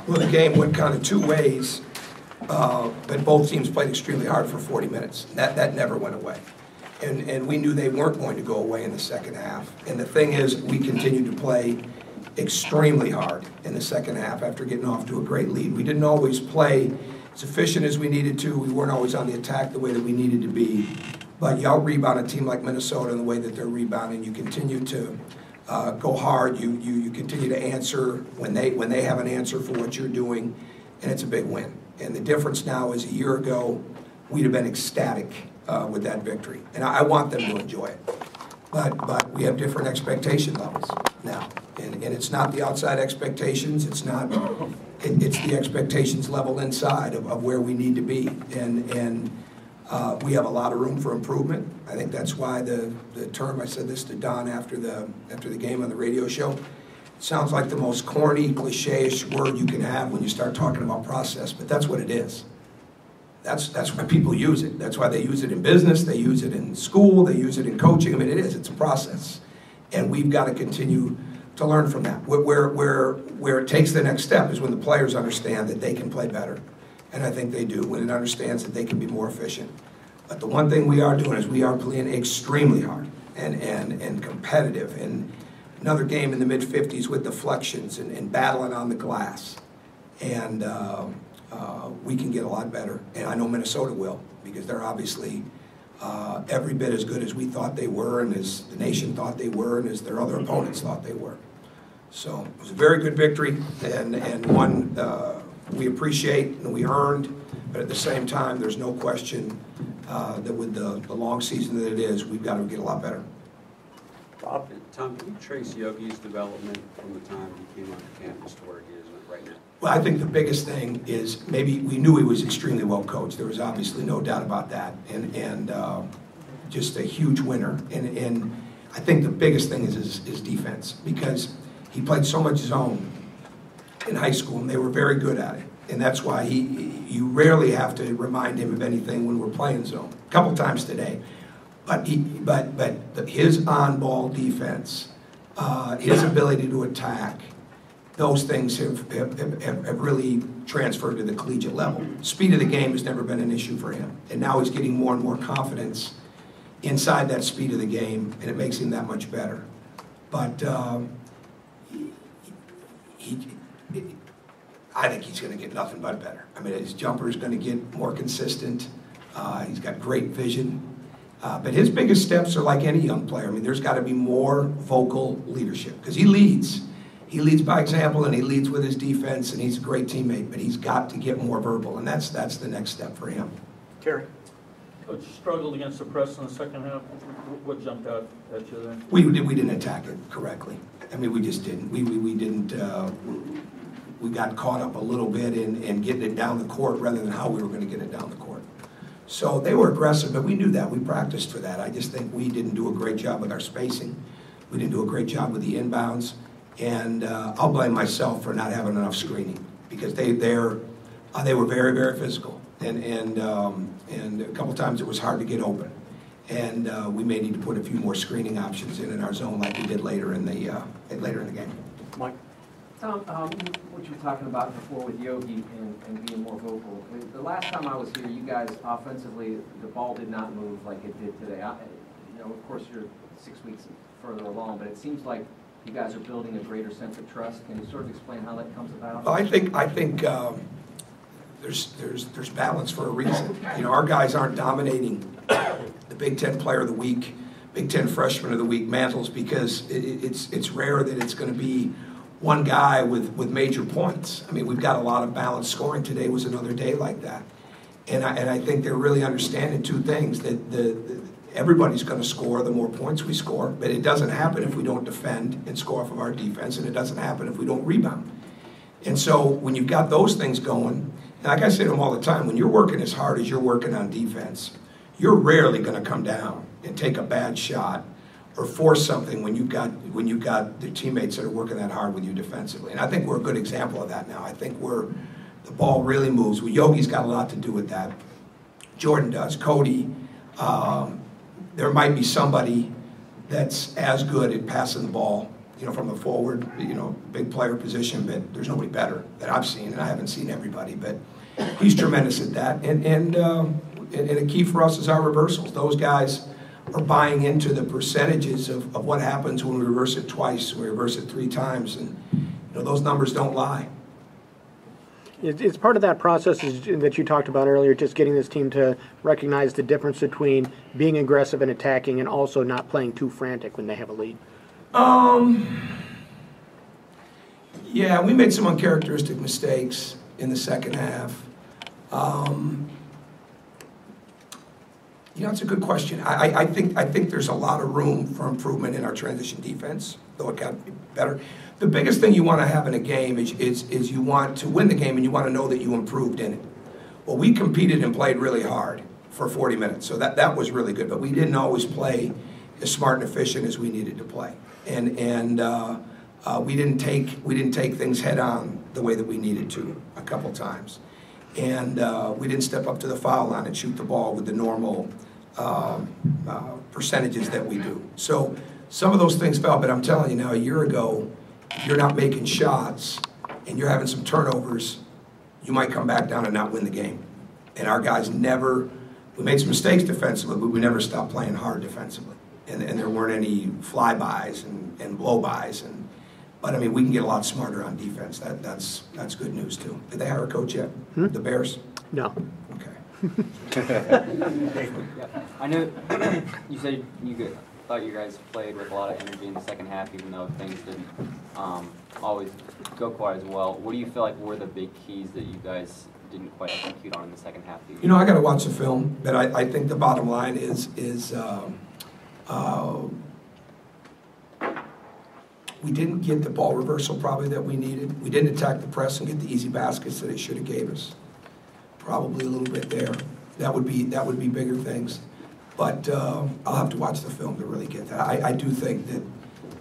Well, the game went kind of two ways, but both teams played extremely hard for 40 minutes. That never went away. And we knew they weren't going to go away in the second half. And the thing is, we continued to play extremely hard in the second half after getting off to a great lead. We didn't always play as efficient as we needed to. We weren't always on the attack the way that we needed to be. But you out-rebound a team like Minnesota in the way that they're rebounding. You continue to go hard. You continue to answer when they have an answer for what you're doing, and it's a big win. And the difference now is a year ago, we'd have been ecstatic with that victory. And I want them to enjoy it. But we have different expectation levels now. And it's not the outside expectations. It's the expectations level inside of where we need to be. And we have a lot of room for improvement. I think that's why the term, I said this to Don after the game on the radio show, it sounds like the most corny, cliche-ish word you can have when you start talking about process, but that's what it is. That's why people use it. That's why they use it in business, they use it in school, they use it in coaching. I mean, it's a process. And we've got to continue to learn from that. Where it takes the next step is when the players understand that they can play better. And I think they do, when it understands that they can be more efficient. But the one thing we are doing is we are playing extremely hard and competitive. And another game in the mid-50s with deflections and battling on the glass. And we can get a lot better. And I know Minnesota will, because they're obviously every bit as good as we thought they were, and as the nation thought they were, and as their other opponents thought they were. So it was a very good victory, and one we appreciate and we earned, but at the same time, there's no question that with the long season that it is, we've got to get a lot better. Bob, Tom, can you trace Yogi's development from the time he came onto campus to where he is right now? Well, I think the biggest thing is maybe we knew he was extremely well coached. There was obviously no doubt about that, and just a huge winner. And I think the biggest thing is his defense, because he played so much zone in high school, and they were very good at it. And that's why you rarely have to remind him of anything when we're playing zone. A couple times today. But his on-ball defense, his ability to attack, those things have really transferred to the collegiate level. Speed of the game has never been an issue for him. And now he's getting more and more confidence inside that speed of the game, and it makes him that much better. But I think he's going to get nothing but better. I mean, his jumper is going to get more consistent. He's got great vision. But his biggest steps are like any young player. I mean, there's got to be more vocal leadership, because he leads. He leads by example, and he leads with his defense, and he's a great teammate, but he's got to get more verbal, and that's the next step for him. Kerry? Coach struggled against the press in the second half. What jumped out at you there? We didn't attack it correctly. I mean, we just didn't. We didn't. We got caught up a little bit in getting it down the court rather than how we were going to get it down the court. So they were aggressive, but we knew that. We practiced for that. I just think we didn't do a great job with our spacing. We didn't do a great job with the inbounds. And I'll blame myself for not having enough screening, because they were very, very physical. And a couple times it was hard to get open. And we may need to put a few more screening options in our zone like we did later in the game. Mike? Tom, what you were talking about before with Yogi and being more vocal. The last time I was here, you guys offensively, the ball did not move like it did today. Of course, you're 6 weeks further along, but it seems like you guys are building a greater sense of trust. Can you sort of explain how that comes about? Well, I think there's balance for a reason. Our guys aren't dominating the Big Ten Player of the Week, Big Ten Freshman of the Week mantles, because it's rare that it's going to be one guy with major points. I mean, we've got a lot of balanced scoring. Today was another day like that. And I think they're really understanding two things, that everybody's going to score the more points we score, but it doesn't happen if we don't defend and score off of our defense, and it doesn't happen if we don't rebound. And so when you've got those things going, and like I say to them all the time, when you're working as hard as you're working on defense, you're rarely going to come down and take a bad shot or force something when you've got the teammates that are working that hard with you defensively. And I think we're a good example of that now. I think the ball really moves. Well, Yogi's got a lot to do with that. Jordan does. Cody. There might be somebody that's as good at passing the ball from the forward, big player position, but there's nobody better that I've seen, and I haven't seen everybody, but he's tremendous at that. And a key for us is our reversals. Those guys are buying into the percentages of what happens when we reverse it twice, we reverse it 3 times, and those numbers don't lie. It's part of that process that you talked about earlier, just getting this team to recognize the difference between being aggressive and attacking and also not playing too frantic when they have a lead. Yeah, we made some uncharacteristic mistakes in the second half. It's a good question. I think there's a lot of room for improvement in our transition defense, though it got to be better. The biggest thing you want to have in a game is you want to win the game and you want to know that you improved in it. Well, we competed and played really hard for 40 minutes, so that was really good. But we didn't always play as smart and efficient as we needed to play, and we didn't take things head on the way that we needed to a couple times, and we didn't step up to the foul line and shoot the ball with the normal percentages that we do. So some of those things fell, but I'm telling you now, a year ago, if you're not making shots and you're having some turnovers, you might come back down and not win the game. And our guys we made some mistakes defensively, but we never stopped playing hard defensively. And there weren't any flybys and blowbys. But I mean, we can get a lot smarter on defense. That's good news too. Did they hire a coach yet? The Bears? No. Okay. I know you said thought you guys played with a lot of energy in the second half, even though things didn't always go quite as well. What do you feel like were the big keys that you guys didn't quite execute on in the second half? I got to watch the film, but I think the bottom line is we didn't get the ball reversal probably that we needed. We didn't attack the press and get the easy baskets that it should have gave us. Probably a little bit there. That would be bigger things. But I'll have to watch the film to really get that. I do think that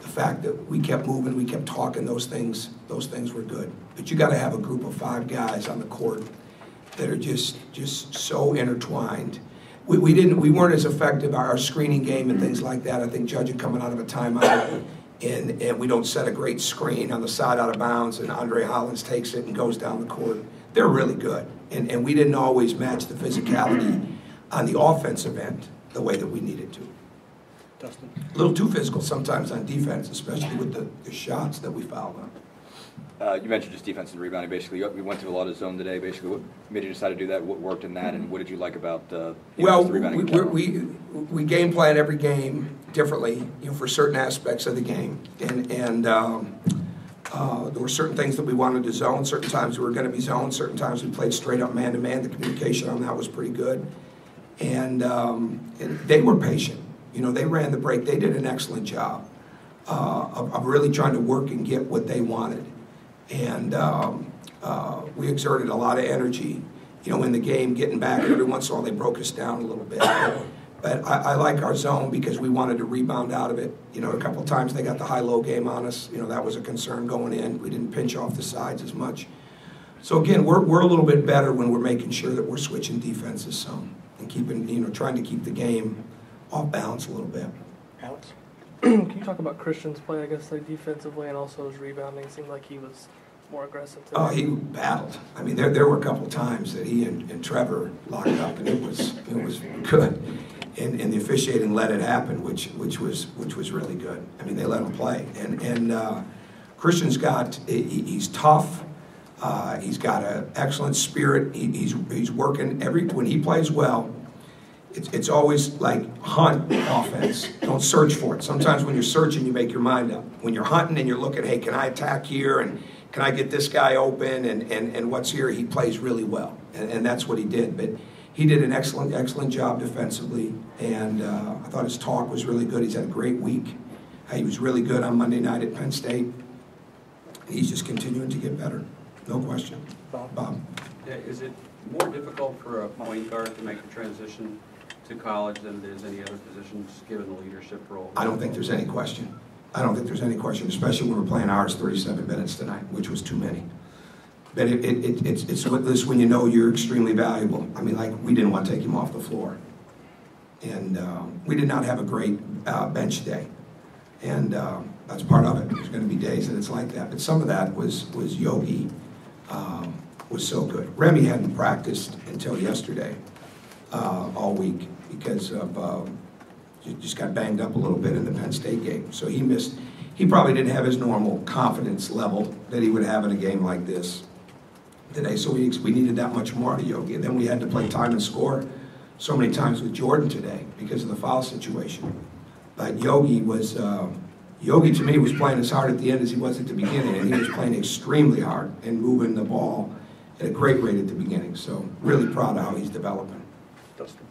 the fact that we kept moving, we kept talking, those things were good. But you got to have a group of 5 guys on the court that are just so intertwined. We weren't as effective our screening game and things like that. I think Judge coming out of a timeout and we don't set a great screen on the side out of bounds, and Andre Hollins takes it and goes down the court. They're really good, and we didn't always match the physicality on the offensive end the way that we needed to. Dustin? A little too physical sometimes on defense, especially with the shots that we fouled on. You mentioned just defense and rebounding. Basically, we went to a lot of zone today. Basically, what made you decide to do that? What worked in that, and what did you like about the rebounding? We game plan every game differently, for certain aspects of the game, and there were certain things that we wanted to zone. Certain times we were going to be zoned. Certain times we played straight up man to man. The communication on that was pretty good, and they were patient. They ran the break. They did an excellent job of really trying to work and get what they wanted. And we exerted a lot of energy, in the game, getting back. Every once in a while, they broke us down a little bit. But I like our zone because we wanted to rebound out of it. A couple of times they got the high-low game on us. That was a concern going in. We didn't pinch off the sides as much. So again, we're a little bit better when we're making sure that we're switching defenses some and keeping, trying to keep the game off balance a little bit. Alex? Can you talk about Christian's play, I guess, like defensively and also his rebounding? It seemed like he was more aggressive today. Oh, he battled. I mean, there were a couple of times that he and Trevor locked up, and it was good. And the officiating let it happen, which was really good. I mean, they let him play. And Christian's he's tough. He's got an excellent spirit. He's working when he plays well. It's always like hunt offense. Don't search for it. Sometimes when you're searching, you make your mind up. When you're hunting and you're looking, hey, can I attack here? And can I get this guy open? And what's here? He plays really well. And that's what he did. But he did an excellent job defensively. And I thought his talk was really good. He's had a great week. He was really good on Monday night at Penn State. He's just continuing to get better. No question. Bob. Yeah, is it more difficult for a point guard to make the transition to college than it is any other positions, given the leadership role? I don't think there's any question. Especially when we're playing ours 37 minutes tonight, which was too many. But it's this when you know you're extremely valuable. I mean, like, we didn't want to take him off the floor. And we did not have a great bench day. And That's part of it. There's going to be days that it's like that. But some of that was Yogi was so good. Remy hadn't practiced until yesterday, all week, because of just got banged up a little bit in the Penn State game. So he missed. He probably didn't have his normal confidence level that he would have in a game like this today. So we needed that much more out of Yogi. And then we had to play time and score so many times with Jordan today because of the foul situation. But Yogi to me was playing as hard at the end as he was at the beginning, and he was playing extremely hard and moving the ball at a great rate at the beginning. So really proud of how he's developing. Dustin.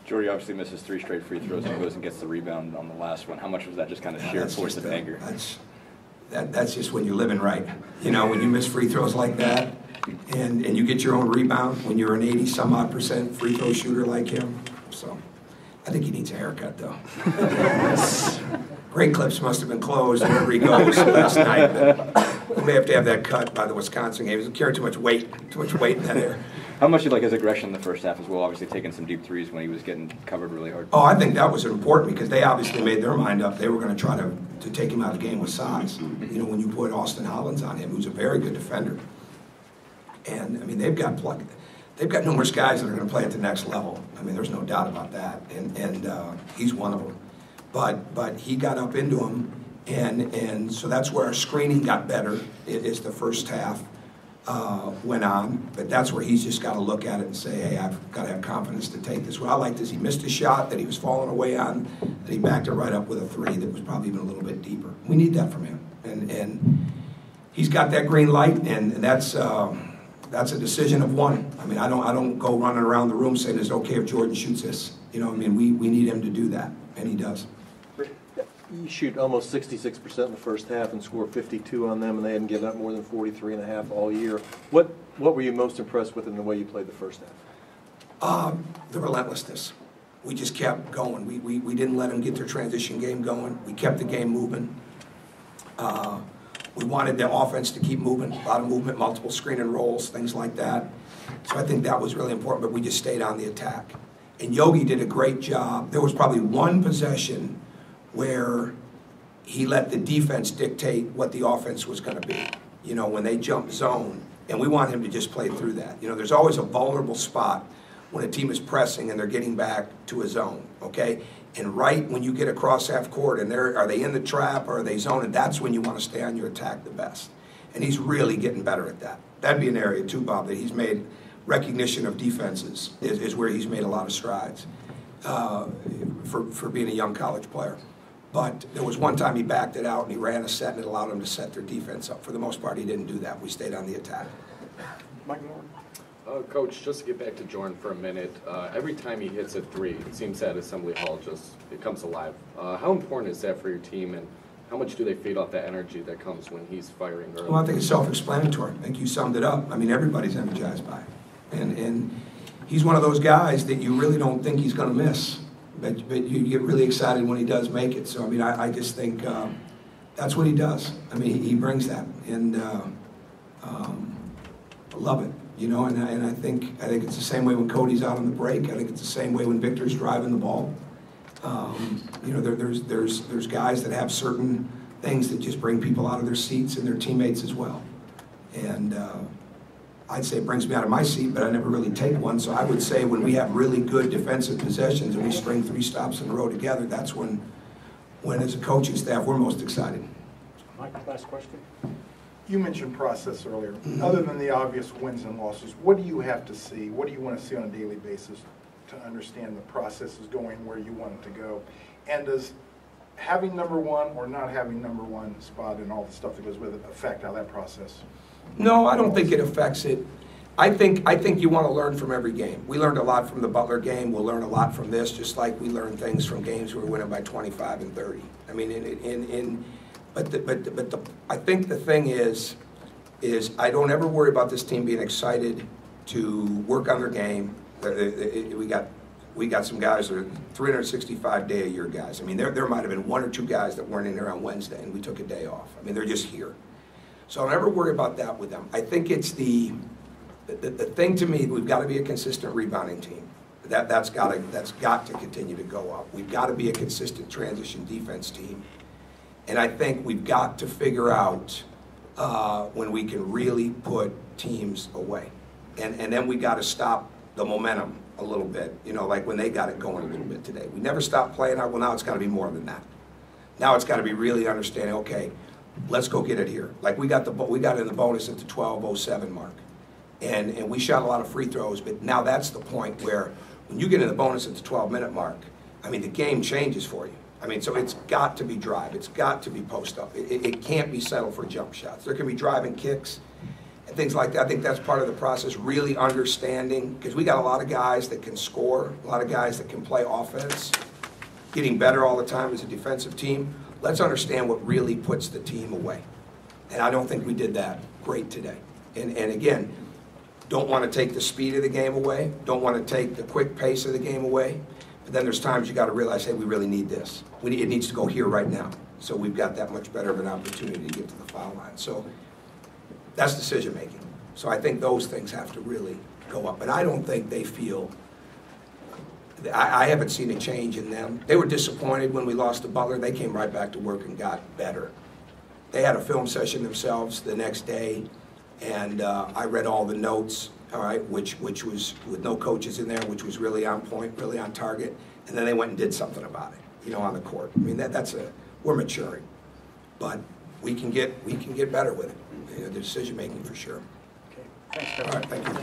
Jordy obviously misses 3 straight free throws and goes and gets the rebound on the last one. How much was that just kind of sheer force of anger? That's just when you're living right. You know, when you miss free throws like that and you get your own rebound when you're an 80-some-odd% free throw shooter like him. So I think he needs a haircut, though. Great Clips must have been closed wherever he goes last night. But we may have to have that cut by the Wisconsin game. He was carrying too much weight in that air. How much did you like his aggression in the first half as well? Obviously taking some deep threes when he was getting covered really hard. Oh, I think that was important because they obviously made their mind up. They were going to try to take him out of the game with size. You know, when you put Austin Hollins on him, who's a very good defender. And, I mean, they've got numerous guys that are going to play at the next level. I mean, there's no doubt about that. And he's one of them. But he got up into him, and so that's where our screening got better is the first half. Went on, but that's where he's just got to look at it and say, hey, I've got to have confidence to take this. What I liked is he missed a shot that he was falling away on, that he backed it right up with a 3 that was probably even a little bit deeper. We need that from him, and he's got that green light, and that's a decision of one. I mean, I don't go running around the room saying it's okay if Jordan shoots this. You know, I mean, we need him to do that, and he does. You shoot almost 66% in the first half and score 52 on them, and they hadn't given up more than 43.5 all year. What were you most impressed with in the way you played the first half? The relentlessness. We just kept going. We didn't let them get their transition game going. We kept the game moving. We wanted the offense to keep moving, a lot of movement, multiple screen and rolls, things like that. So I think that was really important, but we just stayed on the attack. And Yogi did a great job. There was probably one possession where he let the defense dictate what the offense was going to be, you know, when they jump zone. And we want him to just play through that. You know, there's always a vulnerable spot when a team is pressing and they're getting back to a zone, okay? And right when you get across half court and are they in the trap or are they zoning, that's when you want to stay on your attack the best. And he's really getting better at that. That'd be an area, too, Bob, that he's made recognition of defenses is where he's made a lot of strides for being a young college player. But there was one time he backed it out and he ran a set and it allowed him to set their defense up. For the most part, he didn't do that. We stayed on the attack. Mike Moore. Coach, just to get back to Jordan for a minute, every time he hits a 3, it seems that Assembly Hall it comes alive. How important is that for your team, and how much do they feed off that energy that comes when he's firing early? Well, I think it's self-explanatory. I think you summed it up. I mean, everybody's energized by it. And he's one of those guys that you really don't think he's going to miss. But you get really excited when he does make it. So, I mean, I just think that's what he does. I mean, he brings that. And I love it, you know. And I think it's the same way when Cody's out on the break. I think it's the same way when Victor's driving the ball. You know, there's guys that have certain things that just bring people out of their seats and their teammates as well. And I'd say it brings me out of my seat, but I never really take one. So I would say when we have really good defensive possessions and we string 3 stops in a row together, that's when as a coaching staff, we're most excited. Mike, last question. You mentioned process earlier. Other than the obvious wins and losses, what do you have to see? What do you want to see on a daily basis to understand the process is going where you want it to go? And does having number 1 or not having number 1 spot and all the stuff that goes with it affect how that process? No, I don't think it affects it. I think you want to learn from every game. We learned a lot from the Butler game. We'll learn a lot from this, just like we learn things from games where we're winning by 25 and 30. I mean, I think the thing is I don't ever worry about this team being excited to work on their game. We got some guys that are 365-day-a-year guys. I mean, there might have been 1 or 2 guys that weren't in here on Wednesday, and we took a day off. I mean, they're just here. So I'll never worry about that with them. I think it's the thing to me, we've got to be a consistent rebounding team. That's got to continue to go up. We've got to be a consistent transition defense team. And I think we've got to figure out when we can really put teams away. And then we got to stop the momentum a little bit, you know, like when they got it going a little bit today. We never stopped playing out. Well, now it's got to be more than that. Now it's got to be really understanding, okay, let's go get it here. Like we got in the bonus at the 12:07 mark. And we shot a lot of free throws, but now that's the point where when you get in the bonus at the 12-minute mark, I mean, the game changes for you. I mean, so it's got to be drive. It's got to be post up. It can't be settled for jump shots. There can be driving kicks and things like that. I think that's part of the process, really understanding, because we got a lot of guys that can score, a lot of guys that can play offense, getting better all the time as a defensive team. Let's understand what really puts the team away. And I don't think we did that great today. And again, don't want to take the speed of the game away, don't want to take the quick pace of the game away, but then there's times you got to realize, hey, we really need this. It needs to go here right now. So we've got that much better of an opportunity to get to the foul line. So that's decision making. So I think those things have to really go up. And I don't think they feel, I haven't seen a change in them. They were disappointed when we lost to Butler. They came right back to work and got better. They had a film session themselves the next day. And I read all the notes, all right, which was with no coaches in there, which was really on point, really on target. And then they went and did something about it, you know, on the court. I mean, we're maturing, but we can get better with it. You know, the decision making for sure. Okay. Thanks, All right, thank you.